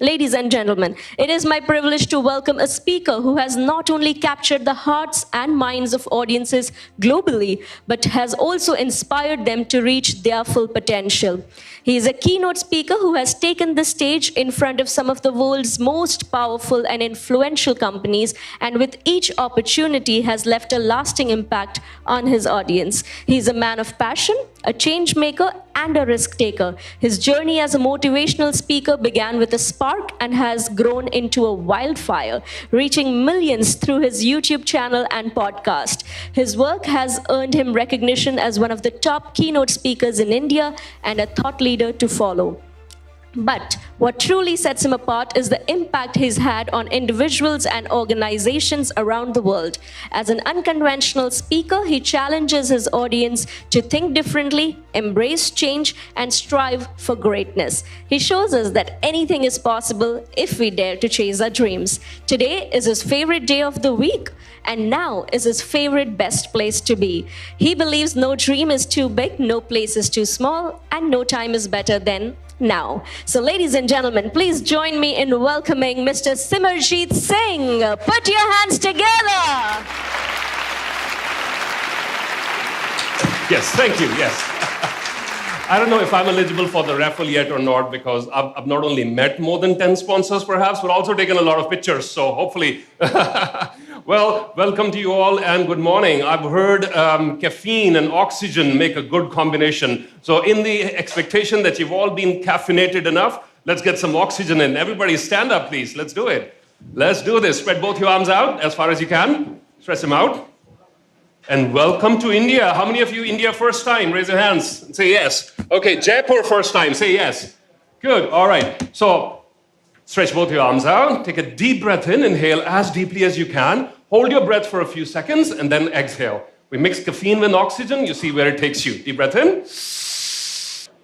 Ladies and gentlemen, it is my privilege to welcome a speaker who has not only captured the hearts and minds of audiences globally, but has also inspired them to reach their full potential. He is a keynote speaker who has taken the stage in front of some of the world's most powerful and influential companies, and with each opportunity has left a lasting impact on his audience. He is a man of passion, a change maker, and a risk taker. His journey as a motivational speaker began with a spark and has grown into a wildfire, reaching millions through his YouTube channel and podcast. His work has earned him recognition as one of the top keynote speakers in India and a thought leader to follow. But what truly sets him apart is the impact he's had on individuals and organizations around the world. As an unconventional speaker, he challenges his audience to think differently, embrace change, and strive for greatness. He shows us that anything is possible if we dare to chase our dreams. Today is his favorite day of the week, and now is his favorite best place to be. He believes no dream is too big, no place is too small, and no time is better than now. So ladies and gentlemen, please join me in welcoming Mr. Simarjeet Singh. Put your hands together. Yes, thank you, yes. I don't know if I'm eligible for the raffle yet or not, because I've not only met more than 10 sponsors perhaps, but also taken a lot of pictures, so hopefully. Well, welcome to you all and good morning. I've heard caffeine and oxygen make a good combination. So in the expectation that you've all been caffeinated enough, let's get some oxygen in. Everybody stand up, please. Let's do it. Let's do this. Spread both your arms out as far as you can. Stretch them out. And welcome to India. How many of you India first time? Raise your hands and say yes. Okay, Jaipur first time. Say yes. Good. All right. So stretch both your arms out. Take a deep breath in. Inhale as deeply as you can. Hold your breath for a few seconds and then exhale. We mix caffeine with oxygen. You see where it takes you. Deep breath in.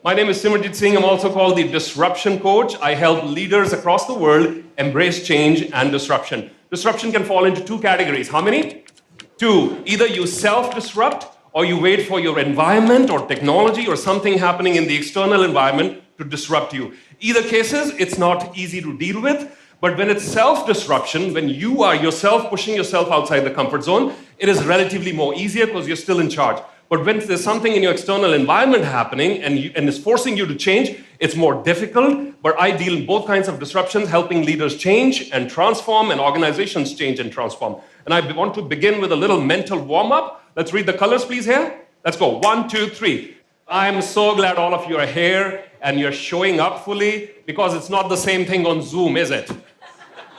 My name is Simarjeet Singh. I'm also called the Disruption Coach. I help leaders across the world embrace change and disruption. Disruption can fall into two categories. How many? Two. Either you self-disrupt or you wait for your environment or technology or something happening in the external environment to disrupt you. Either cases, it's not easy to deal with, but when it's self-disruption, when you are yourself pushing yourself outside the comfort zone, it is relatively more easier because you're still in charge. But when there's something in your external environment happening and it's forcing you to change, it's more difficult. But I deal in both kinds of disruptions, helping leaders change and transform and organizations change and transform. And I want to begin with a little mental warm-up. Let's read the colors, please, here. Let's go. 1, 2, 3. I'm so glad all of you are here and you're showing up fully, because it's not the same thing on Zoom, is it?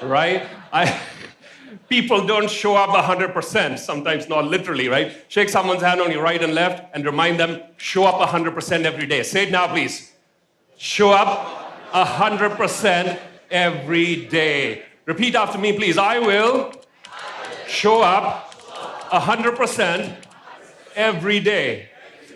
Right? People don't show up 100%, sometimes not literally, right? Shake someone's hand on your right and left and remind them, show up 100% every day. Say it now, please. Show up 100% every day. Repeat after me, please. I will show up 100% every day.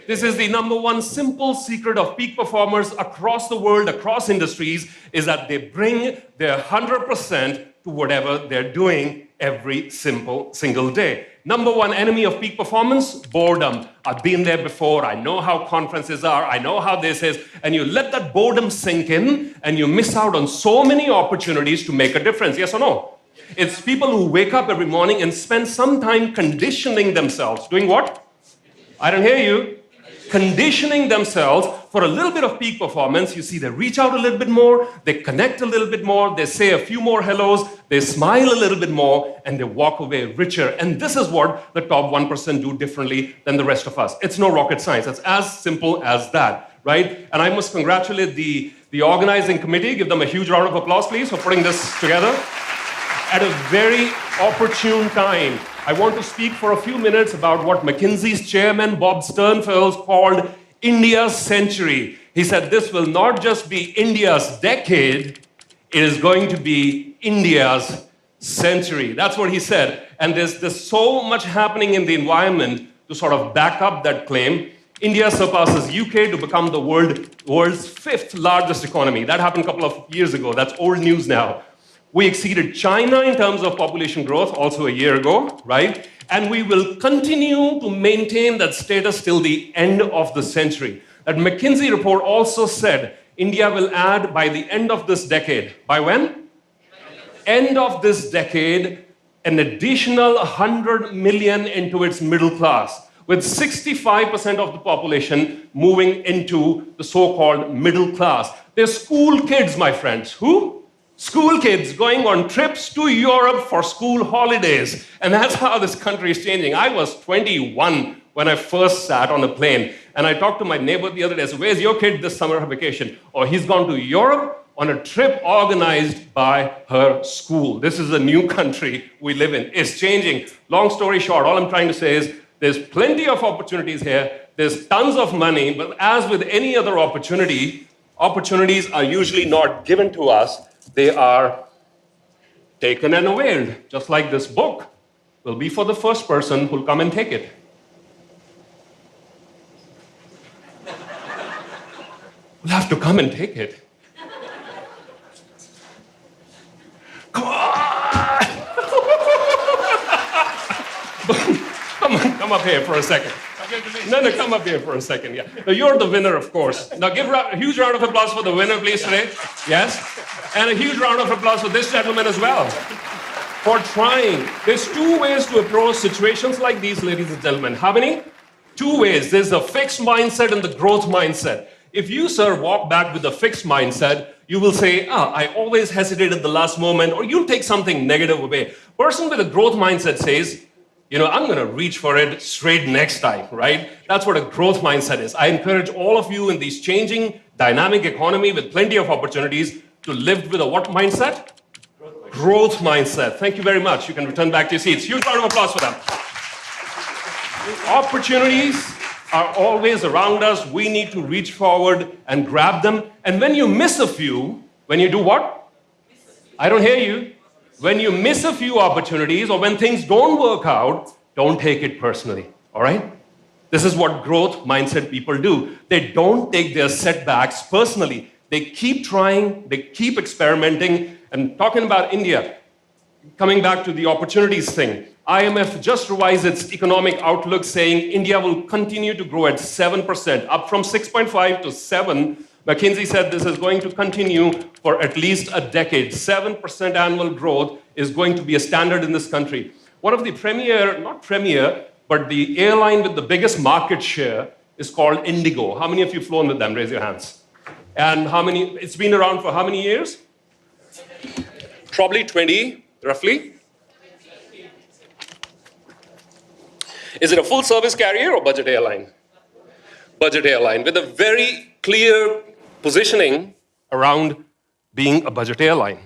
This is the number one simple secret of peak performers across the world, across industries, is that they bring their 100% to whatever they're doing every single day. Number one enemy of peak performance, boredom. I've been there before. I know how conferences are. I know how this is. And you let that boredom sink in and you miss out on so many opportunities to make a difference. Yes or no? It's people who wake up every morning and spend some time conditioning themselves. Doing what? I don't hear you. Conditioning themselves for a little bit of peak performance. You see, they reach out a little bit more, they connect a little bit more, they say a few more hellos, they smile a little bit more, and they walk away richer. And this is what the top 1% do differently than the rest of us. It's no rocket science. It's as simple as that, right? And I must congratulate the organizing committee. Give them a huge round of applause, please, for putting this together at a very opportune time. I want to speak for a few minutes about what McKinsey's chairman, Bob Sternfeld, called India's century. He said this will not just be India's decade, it is going to be India's century. That's what he said. And there's so much happening in the environment to sort of back up that claim. India surpasses UK to become the world's 5th largest economy. That happened a couple of years ago. That's old news now. We exceeded China in terms of population growth also a year ago, right? And we will continue to maintain that status till the end of the century. That McKinsey report also said India will add by the end of this decade. By when? End of this decade, an additional 100 million into its middle class, with 65% of the population moving into the so-called middle class. They're school kids, my friends. Who? School kids going on trips to Europe for school holidays. And that's how this country is changing. I was 21 when I first sat on a plane. And I talked to my neighbor the other day. I said, where's your kid this summer vacation? Oh, he's gone to Europe on a trip organized by her school. This is a new country we live in. It's changing. Long story short, all I'm trying to say is there's plenty of opportunities here. There's tons of money. But as with any other opportunity, opportunities are usually not given to us. They are taken and availed. Just like this book will be for the first person who'll come and take it. We'll have to come and take it. Come on! Come up here for a second. No, come up here for a second. Yeah. Now, you're the winner, of course. Now, give a huge round of applause for the winner, please, today. Yes? And a huge round of applause for this gentleman as well for trying. There's two ways to approach situations like these, ladies and gentlemen. How many? Two ways. There's the fixed mindset and the growth mindset. If you, sir, walk back with a fixed mindset, you will say, I always hesitate at the last moment, or you'll take something negative away. Person with a growth mindset says, I'm going to reach for it straight next time, right? That's what a growth mindset is. I encourage all of you in this changing, dynamic economy with plenty of opportunities to live with a what mindset? Growth mindset. Thank you very much. You can return back to your seats. Huge round of applause for them. Opportunities are always around us. We need to reach forward and grab them. And when you miss a few, when you do what? I don't hear you. When you miss a few opportunities or when things don't work out, don't take it personally, all right? This is what growth mindset people do. They don't take their setbacks personally. They keep trying, they keep experimenting. And talking about India, coming back to the opportunities thing, IMF just revised its economic outlook saying India will continue to grow at 7%, up from 6.5 to 7. McKinsey said this is going to continue for at least a decade. 7% annual growth is going to be a standard in this country. One of the but the airline with the biggest market share is called Indigo. How many of you have flown with them? Raise your hands. And it's been around for how many years? Probably 20, roughly. Is it a full service carrier or budget airline? Budget airline with a very clear positioning around being a budget airline.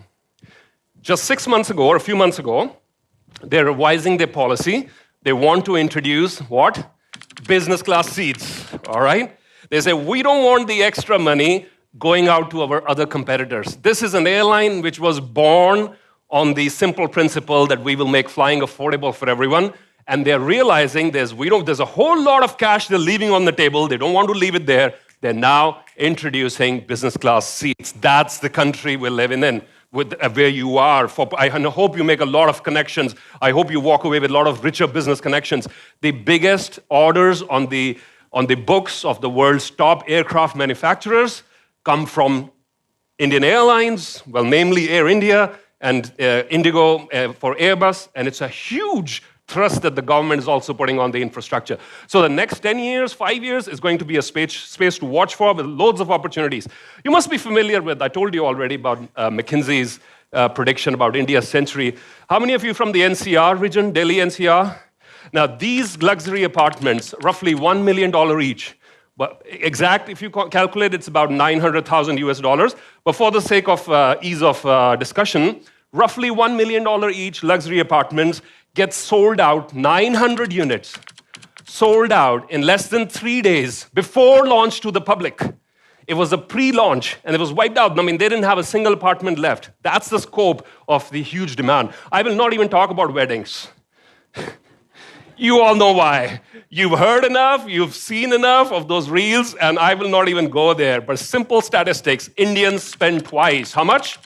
Just 6 months ago, or a few months ago, they're revising their policy. They want to introduce what? Business class seats, all right? They say, we don't want the extra money going out to our other competitors. This is an airline which was born on the simple principle that we will make flying affordable for everyone. And they're realizing there's a whole lot of cash they're leaving on the table. They don't want to leave it there. They're now introducing business class seats. That's the country we're living in, with where you are. I hope you make a lot of connections. I hope you walk away with a lot of richer business connections. The biggest orders on the books of the world's top aircraft manufacturers come from Indian Airlines, well, namely Air India and Indigo for Airbus, and it's a huge thrust that the government is also putting on the infrastructure. So the next 10 years, 5 years is going to be a space to watch for with loads of opportunities. You must be familiar with, I told you already about McKinsey's prediction about India's century. How many of you from the NCR region, Delhi NCR? Now these luxury apartments, roughly $1 million each, but if you calculate, it's about 900,000 US dollars. But for the sake of ease of discussion, roughly $1 million each luxury apartments get sold out, 900 units, sold out in less than 3 days before launch to the public. It was a pre-launch, and it was wiped out. I mean, they didn't have a single apartment left. That's the scope of the huge demand. I will not even talk about weddings. You all know why. You've heard enough, you've seen enough of those reels, and I will not even go there. But simple statistics, Indians spend twice. How much?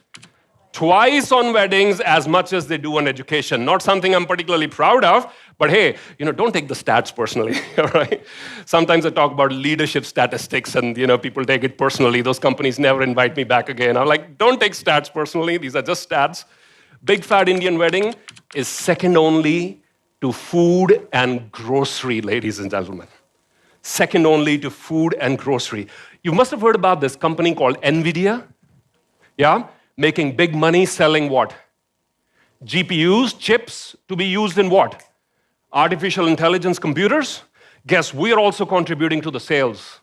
Twice on weddings as much as they do on education. Not something I'm particularly proud of, But hey, don't take the stats personally, all right? Sometimes I talk about leadership statistics and, people take it personally. Those companies never invite me back again. I'm like, don't take stats personally. These are just stats. Big fat Indian wedding is second only to food and grocery, ladies and gentlemen. Second only to food and grocery. You must have heard about this company called NVIDIA, yeah? Making big money selling what? GPUs, chips, to be used in what? Artificial intelligence computers. Guess we are also contributing to the sales,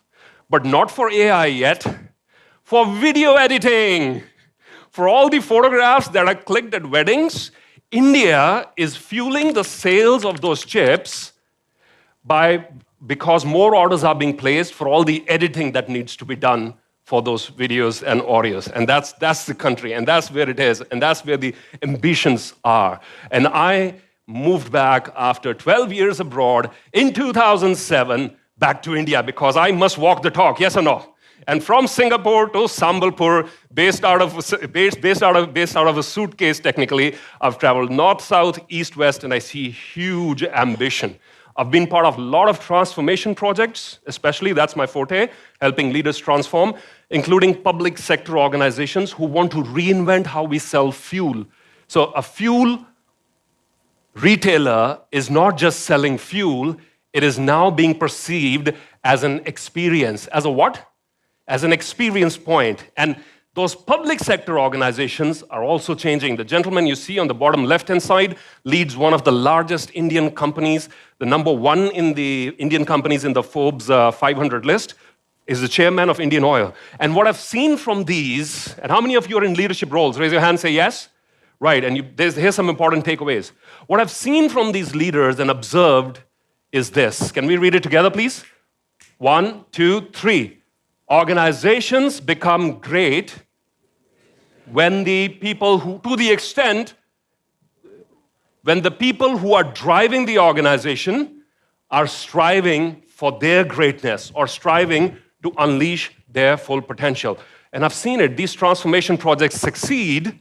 but not for AI yet, for video editing. For all the photographs that are clicked at weddings, India is fueling the sales of those chips because more orders are being placed for all the editing that needs to be done for those videos and audios. And that's the country, and that's where it is, and that's where the ambitions are. And I moved back after 12 years abroad in 2007 back to India because I must walk the talk, yes or no? And from Singapore to Sambalpur, based out of a suitcase technically, I've traveled north, south, east, west, and I see huge ambition. I've been part of a lot of transformation projects, especially, that's my forte, helping leaders transform, including public sector organizations who want to reinvent how we sell fuel. So a fuel retailer is not just selling fuel, it is now being perceived as an experience. As a what? As an experience point. And those public sector organizations are also changing. The gentleman you see on the bottom left-hand side leads one of the largest Indian companies, the number one in the Indian companies in the Forbes 500 list, is the chairman of Indian Oil. And what I've seen from these, and how many of you are in leadership roles? Raise your hand, say yes. Right, and here's some important takeaways. What I've seen from these leaders and observed is this. Can we read it together, please? 1, 2, 3. Organizations become great when the people when the people who are driving the organization are striving for their greatness or striving to unleash their full potential. And I've seen it. These transformation projects succeed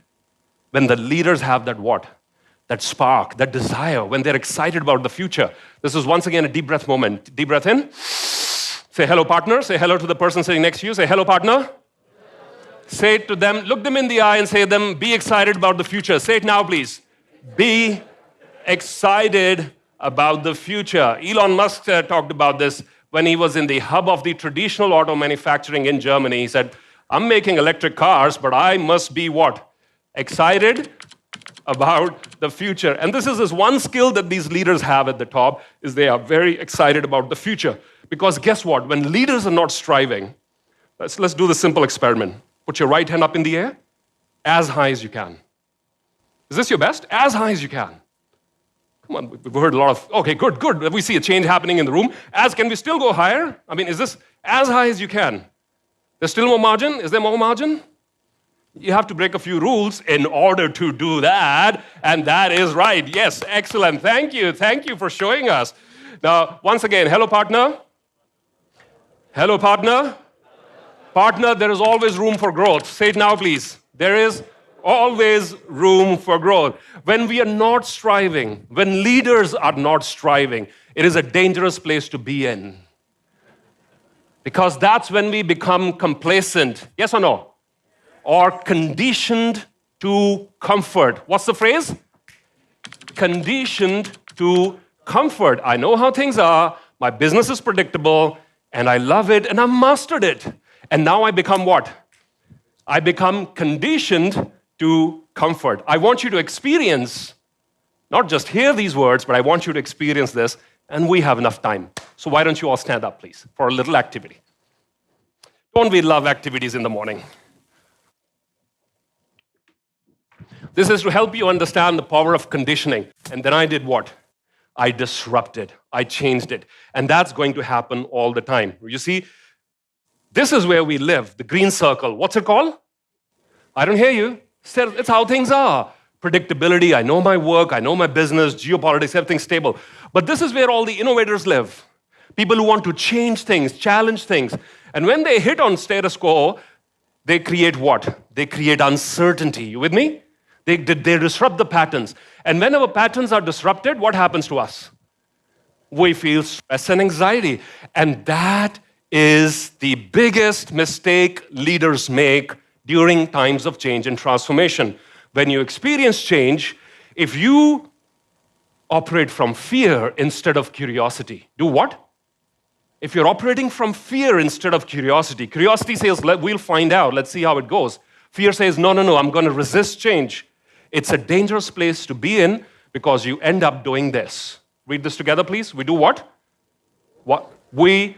when the leaders have that what? That spark, that desire, when they're excited about the future. This is once again a deep breath moment. Deep breath in. Say hello, partner. Say hello to the person sitting next to you. Say hello, partner. Hello. Say it to them. Look them in the eye and say to them, be excited about the future. Say it now, please. Be excited about the future. Elon Musk talked about this when he was in the hub of the traditional auto manufacturing in Germany. He said, I'm making electric cars, but I must be what? Excited about the future. And this is one skill that these leaders have at the top, is they are very excited about the future. Because guess what? When leaders are not striving, let's do the simple experiment. Put your right hand up in the air, as high as you can. Is this your best? As high as you can. Come on, we've heard a lot of, okay, good. We see a change happening in the room. Can we still go higher? I mean, is this as high as you can? There's still more margin? Is there more margin? You have to break a few rules in order to do that, and that is right. Yes, excellent. Thank you for showing us. Now, once again, hello, partner. Hello, partner. Partner, there is always room for growth. Say it now, please. There is always room for growth. When we are not striving, when leaders are not striving, it is a dangerous place to be in. Because that's when we become complacent. Yes or no? Or conditioned to comfort. What's the phrase? Conditioned to comfort. I know how things are, my business is predictable, and I love it, and I've mastered it. And now I become what? I become conditioned to comfort. I want you to experience, not just hear these words, but I want you to experience this, and we have enough time. So why don't you all stand up, please, for a little activity. Don't we love activities in the morning? This is to help you understand the power of conditioning. And then I did what? I disrupted. I changed it. And that's going to happen all the time. You see, this is where we live, the green circle. What's it called? I don't hear you. It's how things are. Predictability, I know my work, I know my business, geopolitics, everything's stable. But this is where all the innovators live. People who want to change things, challenge things. And when they hit on status quo, they create what? They create uncertainty. You with me? They disrupt the patterns. And whenever patterns are disrupted, what happens to us? We feel stress and anxiety. And that is the biggest mistake leaders make during times of change and transformation. When you experience change, if you operate from fear instead of curiosity, do what? If you're operating from fear instead of curiosity, curiosity says, we'll find out, let's see how it goes. Fear says, no, I'm going to resist change. It's a dangerous place to be in because you end up doing this. Read this together, please. We do what? What? We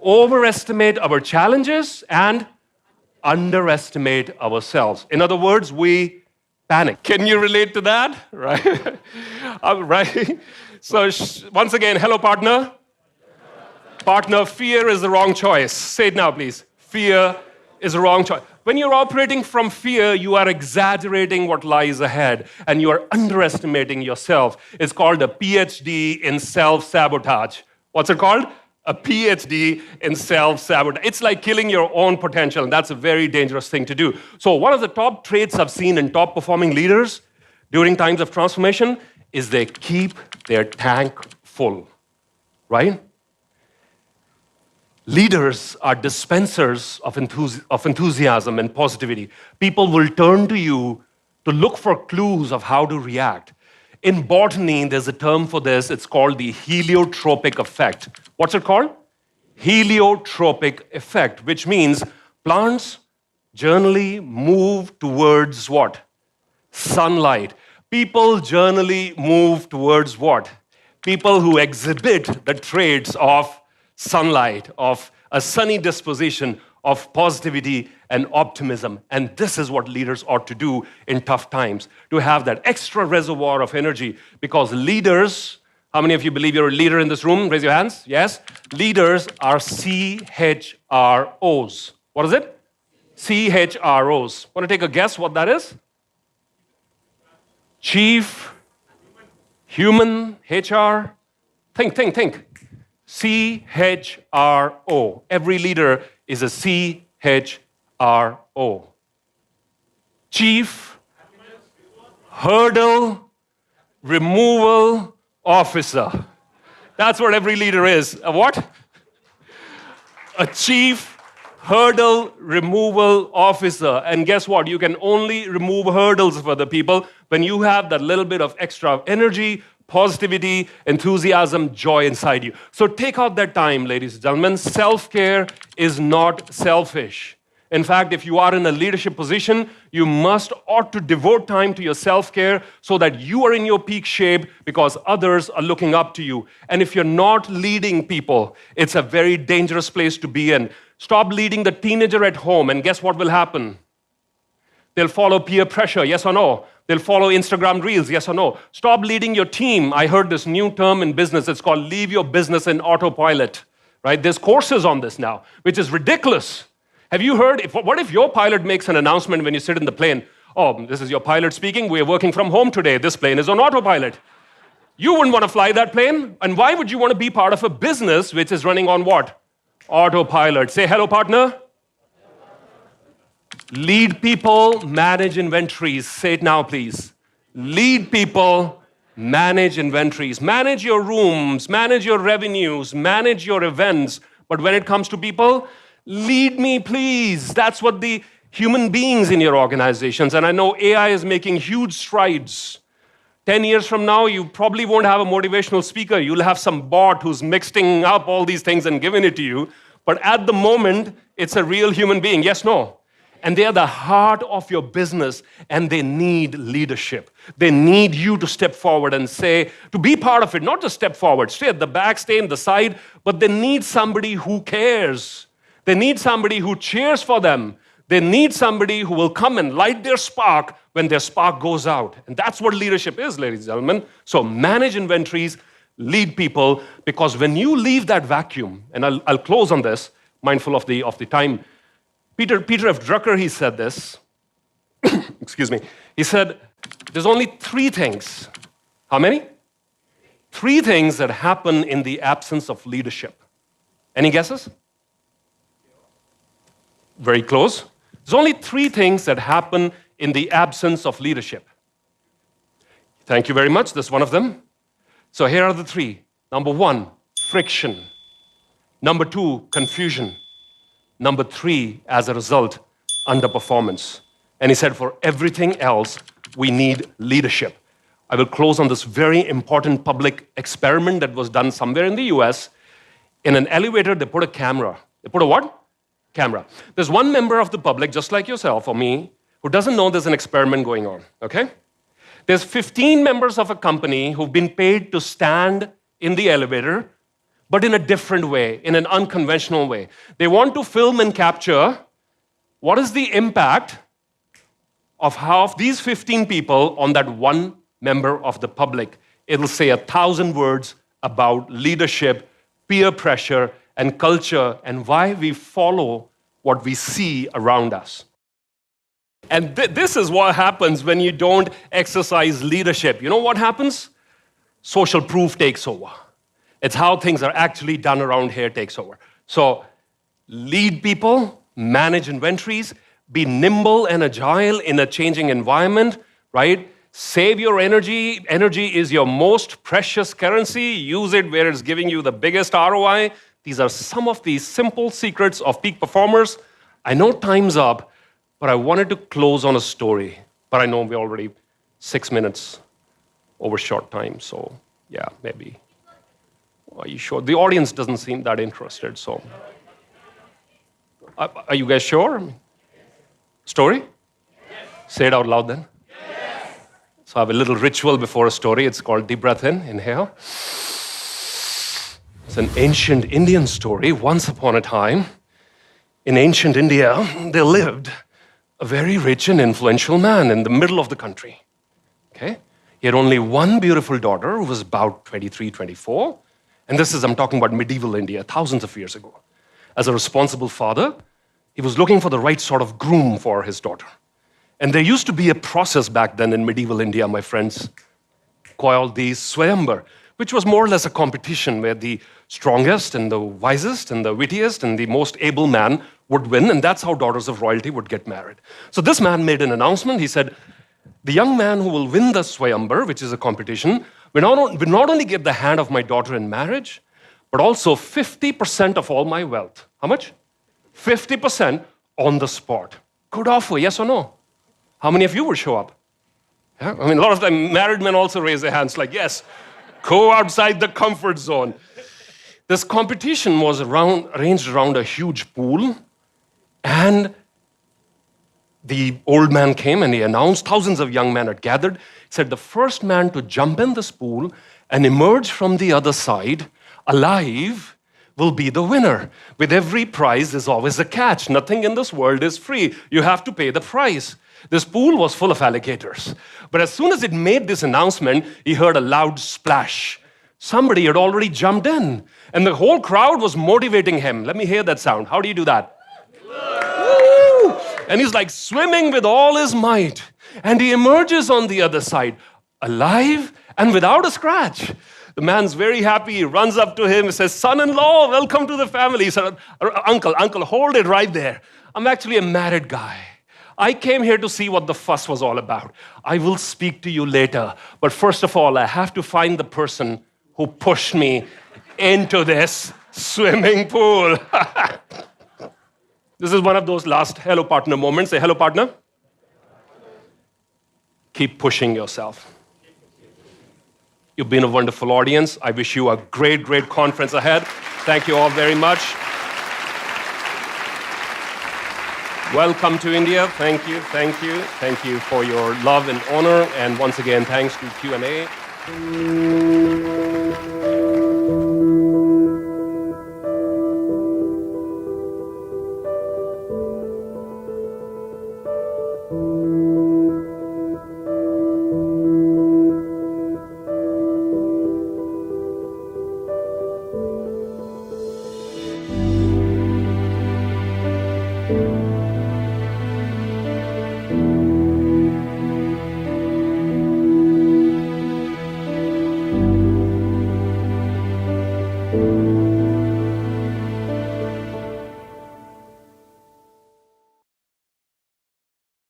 overestimate our challenges and underestimate ourselves. In other words, we panic. Can you relate to that? Right? Right? So once again, hello, partner. Partner, fear is the wrong choice. Say it now, please. Fear is the wrong choice. When you're operating from fear, you are exaggerating what lies ahead and you are underestimating yourself. It's called a PhD in self-sabotage. What's it called? A PhD in self-sabotage. It's like killing your own potential, and that's a very dangerous thing to do. So one of the top traits I've seen in top-performing leaders during times of transformation is they keep their tank full, right? Leaders are dispensers of enthusiasm and positivity. People will turn to you to look for clues of how to react. In botany, there's a term for this. It's called the heliotropic effect. What's it called? Heliotropic effect, which means plants generally move towards what? Sunlight. People generally move towards what? People who exhibit the traits of sunlight, of a sunny disposition, of positivity and optimism. And this is what leaders ought to do in tough times, to have that extra reservoir of energy. Because leaders, how many of you believe you're a leader in this room? Raise your hands. Yes? Leaders are CHROs. What is it? CHROs. Want to take a guess what that is? Chief Human HR. Think. CHRO. Every leader is a CHRO. Chief Hurdle Removal Officer. That's what every leader is. A what? A Chief Hurdle Removal Officer. And guess what? You can only remove hurdles for the people when you have that little bit of extra energy, positivity, enthusiasm, joy inside you. So take out that time, ladies and gentlemen. Self-care is not selfish. In fact, if you are in a leadership position, you ought to devote time to your self-care so that you are in your peak shape because others are looking up to you. And if you're not leading people, it's a very dangerous place to be in. Stop leading the teenager at home, and guess what will happen? They'll follow peer pressure, yes or no? They'll follow Instagram Reels, yes or no? Stop leading your team. I heard this new term in business. It's called leave your business in autopilot, right? There's courses on this now, which is ridiculous. Have you heard, what if your pilot makes an announcement when you sit in the plane? Oh, this is your pilot speaking. We're working from home today. This plane is on autopilot. You wouldn't want to fly that plane. And why would you want to be part of a business which is running on what? Autopilot. Say hello, partner. Lead people, manage inventories. Say it now, please. Lead people, manage inventories. Manage your rooms, manage your revenues, manage your events. But when it comes to people, lead me, please. That's what the human beings in your organizations, and I know AI is making huge strides. 10 years from now, you probably won't have a motivational speaker. You'll have some bot who's mixing up all these things and giving it to you. But at the moment, it's a real human being. Yes, no? And they are the heart of your business, and they need leadership. They need you to step forward and say, to be part of it, not just step forward, stay at the back, stay in the side, but they need somebody who cares. They need somebody who cheers for them. They need somebody who will come and light their spark when their spark goes out. And that's what leadership is, ladies and gentlemen. So manage inventories, lead people, because when you leave that vacuum, and I'll close on this, mindful of the time. Peter F. Drucker, he said this. Excuse me. He said, there's only 3 things. How many? 3 things that happen in the absence of leadership. Any guesses? Very close. There's only 3 things that happen in the absence of leadership. Thank you very much. That's one of them. So here are the 3. Number 1, friction. Number 2, confusion. Number 3, as a result, underperformance. And he said, for everything else, we need leadership. I will close on this very important public experiment that was done somewhere in the US. In an elevator, they put a camera. They put a what? Camera. There's one member of the public, just like yourself or me, who doesn't know there's an experiment going on, okay? There's 15 members of a company who've been paid to stand in the elevator, but in a different way, in an unconventional way. They want to film and capture what is the impact of half these 15 people on that one member of the public. It'll say 1,000 words about leadership, peer pressure, and culture, and why we follow what we see around us. And this is what happens when you don't exercise leadership. You know what happens? Social proof takes over. It's how things are actually done around here takes over. So lead people, manage inventories, be nimble and agile in a changing environment, right? Save your energy. Energy is your most precious currency. Use it where it's giving you the biggest ROI. These are some of the simple secrets of peak performers. I know time's up, but I wanted to close on a story. But I know we're already 6 minutes over short time, so yeah, maybe. Are you sure? The audience doesn't seem that interested, so. Are you guys sure? Story? Yes. Say it out loud then. Yes. So I have a little ritual before a story. It's called deep breath in, inhale. It's an ancient Indian story. Once upon a time, in ancient India, there lived a very rich and influential man in the middle of the country. Okay? He had only one beautiful daughter who was about 23, 24. And this is, I'm talking about medieval India, thousands of years ago. As a responsible father, he was looking for the right sort of groom for his daughter. And there used to be a process back then in medieval India, my friends, called the Swayambar, which was more or less a competition where the strongest and the wisest and the wittiest and the most able man would win, and that's how daughters of royalty would get married. So this man made an announcement. He said, the young man who will win the Swayambar, which is a competition, will not only get the hand of my daughter in marriage, but also 50% of all my wealth. How much? 50% on the spot. Good offer, yes or no? How many of you will show up? Yeah? I mean, a lot of them married men also raise their hands like, yes, go outside the comfort zone. This competition was arranged around a huge pool, and the old man came and he announced, thousands of young men had gathered, said the first man to jump in this pool and emerge from the other side alive will be the winner. With every prize, there's always a catch. Nothing in this world is free. You have to pay the price. This pool was full of alligators. But as soon as it made this announcement, he heard a loud splash. Somebody had already jumped in, and the whole crowd was motivating him. Let me hear that sound. How do you do that? Woo! And he's like swimming with all his might. And he emerges on the other side, alive and without a scratch. The man's very happy. He runs up to him and says, son-in-law, welcome to the family. He said, uncle, hold it right there. I'm actually a married guy. I came here to see what the fuss was all about. I will speak to you later. But first of all, I have to find the person who pushed me into this swimming pool. This is one of those last hello partner moments. Say hello partner. Keep pushing yourself. You've been a wonderful audience. I wish you a great, great conference ahead. Thank you all very much. Welcome to India. Thank you, thank you. Thank you for your love and honor. And once again, thanks to Q&A.